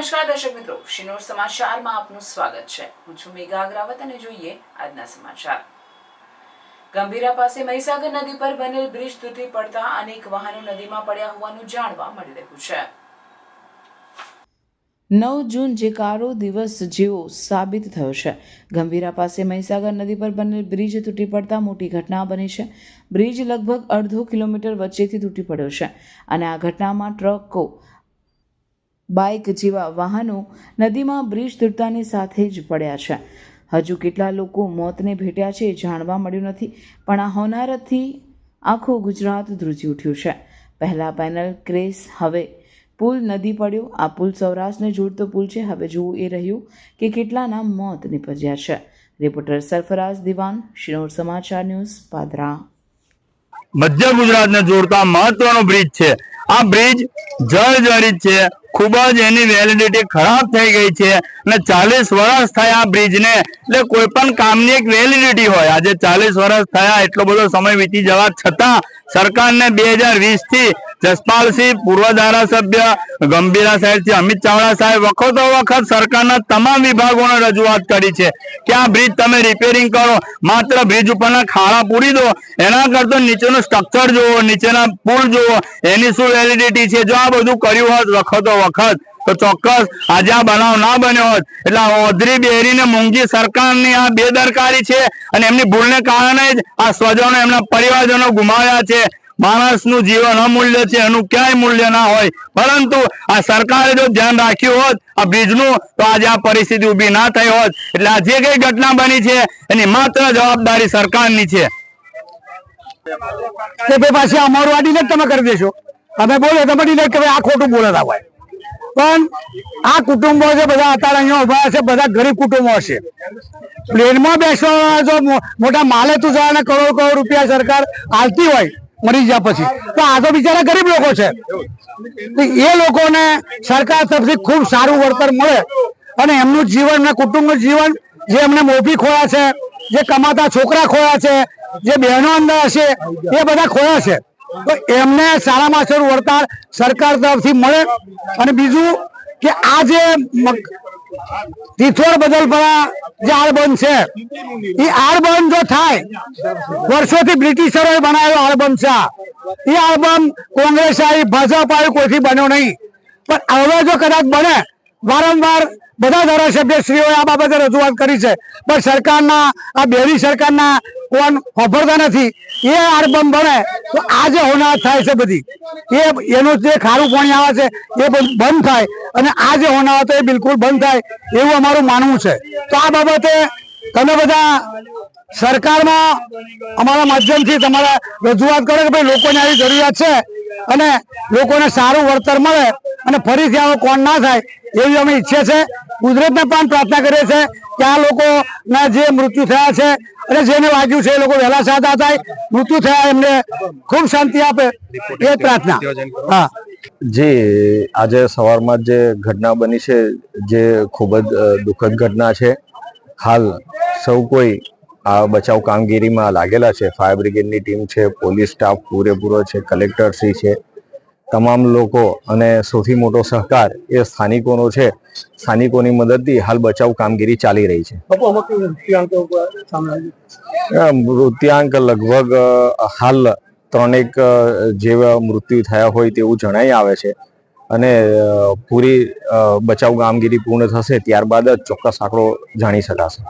નમસ્કાર દર્શક મિત્રો, શિનોર સમાચારમાં આપનું સ્વાગત છે। હું છું મેઘા અગ્રવાલ અને જોઈએ આજના સમાચાર। ગંભીરા પાસે મહીસાગર નદી પર બનેલ બ્રિજ તૂટી પડતા અનેક વાહનો નદીમાં પડ્યા હોવાનું જાણવા મળી રહ્યું છે। 9 જૂન જે કાળો દિવસ જેવો સાબિત થયો છે। ગંભીરા પાસે મહીસાગર નદી પર બનેલ બ્રિજ તૂટી પડતા મોટી ઘટના બની છે। બ્રિજ લગભગ અડધો કિલોમીટર વચ્ચેથી તૂટી પડ્યો છે અને આ ઘટનામાં ટ્રકો, બાઇક જેવા વાહનો નદીમાં બ્રિજ તૂટતાની સાથે જ પડ્યા છે। હજુ કેટલા લોકો મોતને ભેટ્યા છે જાણવા મળ્યું નથી, પણ આ હોનારતથી આખું ગુજરાત ધ્રુજી ઉઠ્યું છે। પહેલા પેનલ ક્રેશ, હવે પુલ નદી પડ્યો। આ પુલ સૌરાષ્ટ્રને જોડતો પુલ છે। હવે જોવું એ રહ્યું કે કેટલાના મોત નીપજ્યા છે। રિપોર્ટર સરફરાઝ દિવાન, શિનોર સમાચાર ન્યૂઝ, પાદરા। મધ્ય ગુજરાતને જોડતા મહત્વનો બ્રિજ છે। આ બ્રિજ જર્જરિત છે, ખૂબ જ એની વેલિડિટી ખરાબ થઈ ગઈ છે અને 40 વર્ષ થયા બ્રિજને। એટલે કોઈ પણ કામની એક વેલિડિટી હોય, આજે 40 વર્ષ થયા, એટલો બધો સમય વીતી જવા છતાં સરકારને 2020 થી જસપાલસિંહ, પૂર્વ ધારાસભ્ય ગંભીરા સાહેબથી અમિત ચાવડા સાહેબ વખતો વખત સરકારના તમામ વિભાગોને રજૂઆત કરી છે કે આ બ્રિજ તમે રિપેરિંગ કરો, માત્ર બ્રિજ ઉપરના ખાડા પૂરી દો, એના કરતા નીચેનું સ્ટ્રક્ચર જુઓ, નીચેના પુલ જુઓ, એની શું વેલિડિટી છે। જો આ બધું કર્યું હોત વખતો વખત તો ચોક્કસ આજે આ બનાવ ના બન્યો હોત। એટલે ઓધરી બેરીને મૂંગી સરકારની આ બેદરકારી છે અને એમની ભૂલને કારણે જ આ સ્વજનો, એમના પરિવારજનો ગુમાવ્યા છે। માણસનું જીવન અમૂલ્ય છે, એનું ક્યાંય મૂલ્ય ના હોય, પરંતુ આ સરકારે જો ધ્યાન રાખ્યું હોત આ બ્રિજનું તો આજે આ પરિસ્થિતિ ઊભી ના થઈ હોત। એટલે આ જે કઈ ઘટના બની છે એની માત્ર જવાબદારી સરકારની છે। પાછી અમારું આ ડિલેટ તમે કરી દેશો, અમે બોલે તમે ડિલેટ કરે, આ ખોટું બોલતા હોય। પણ આ કુટુંબો છે બધા અત્યારે અહીંયા ઉભા છે, બધા ગરીબ કુટુંબો છે। પ્લેનમાં બેસવા જો મોટા માલે તું જવાના કરોડ રૂપિયા સરકાર આલતી હોય મરી ગયા પછી, તો આ તો બિચારા ગરીબ લોકો છે। એ લોકોને સરકાર તરફથી ખૂબ સારું વળતર મળે અને એમનું જીવન, કુટુંબનું જીવન, જે એમને મોભી ખોયા છે, જે કમાતા છોકરા ખોયા છે, જે બહેનો અંદર હશે એ બધા ખોયા છે, તો એમને સારામાં સારું વળતર સરકાર તરફથી મળે। અને બીજું કે આ જે તિથોડ બદલપરા જે આળબંધ છે, એ આળબંધ જો થાય, વર્ષોથી બ્રિટિશરોએ બનાવેલો આળબંધ છે, એ આળબંધ કોંગ્રેસ આવી, ભાજપ આવી, કોઈથી બન્યો નહીં। પણ હવે જો કદાચ બને, વારંવાર બધા ધારાસભ્યશ્રીઓએ આ બાબતે રજૂઆત કરી છે, પણ સરકારના આ બેરી સરકારના કોણ વાપરતા નથી। એ આળબંધ બને તો આ જે હોનારત થાય છે બધી, એનું જે ખારું પાણી આવે છે એ બંધ થાય અને આ જે હોનારત એ બિલકુલ બંધ થાય એવું અમારું માનવું છે। તો આ બાબતે તમે બધા સરકારમાં અમારા માધ્યમથી તમારે રજૂઆત કરો કે ભાઈ લોકોને આવી જરૂરિયાત છે અને લોકોને સારું વળતર મળે અને ફરીથી આવો કોણ ના થાય એવી અમે ઈચ્છીએ છીએ। કુદરતને પણ પ્રાર્થના કરીએ છીએ કે આ લોકોના જે મૃત્યુ થયા છે અને જેને વાગ્યું છે એ લોકો વહેલા સાજા થાય, મૃત્યુ થયા એમને ખૂબ શાંતિ આપે એ પ્રાર્થના। હા જી, આજે સવારમાં જે ઘટના બની છે, જે ખૂબ જ દુઃખદ ઘટના છે। હાલ સૌ કોઈ આ બચાવ કામગીરીમાં લાગેલા છે। ફાયર બ્રિગેડની ટીમ છે, પોલીસ સ્ટાફ પૂરેપૂરો છે, કલેક્ટરશ્રી છે, તમામ લોકો અને સૌથી મોટો સહકાર એ સ્થાનિકોનો છે। સ્થાનિકોની મદદથી હાલ બચાવ કામગીરી ચાલી રહી છે। મૃત્યાંક લગભગ હાલ 3 જેવા મૃત્યુ થયા હોય તેવું જણાઈ આવે છે અને પૂરી બચાવ કામગીરી પૂર્ણ થશે ત્યારબાદ જ ચોક્કસ આંકડો જાણી શકાશે।